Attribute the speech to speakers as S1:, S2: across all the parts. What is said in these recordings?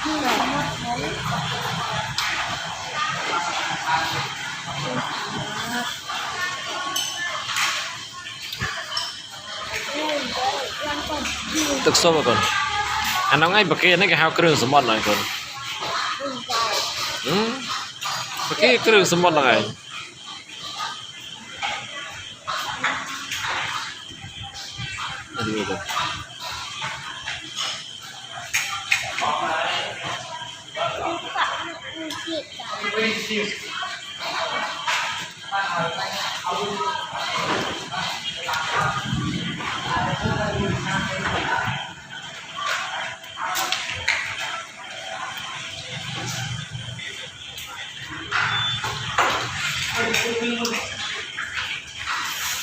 S1: ตึกส้มก่อนอันน้องไอ้บักเก็ตนี่ก็หาเครื่องสมบัติหน่อยก่อนบักเก็ตเครื่องสมบัติหน่อยดูดู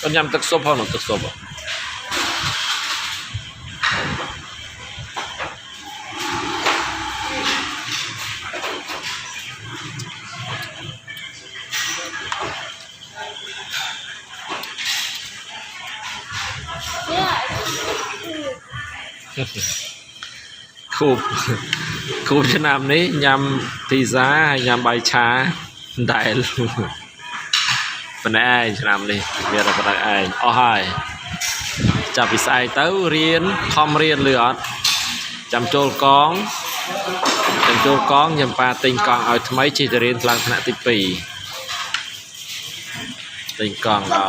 S1: ต้นยำตึกส้มพอหนูตึกส้มอ่ะคูบชนามนี้ยำพิซซ่ายำใบชาได้ลูกเป็นไอ้ชนามนี้เรียนอะไรเป็นไอ้อ๋อไฮจับพิซซ่าเต้าเรียนทอมเรียนเลือดจำโจลกองยำปลาติงกองเอาทำไมจีจะเรียนพลังขณะที่ปีติงกองเอา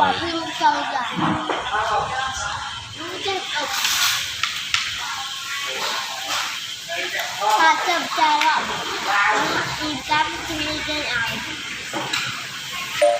S2: ถ้าจำใจว่าอีกครั้งที่มีเงินเอา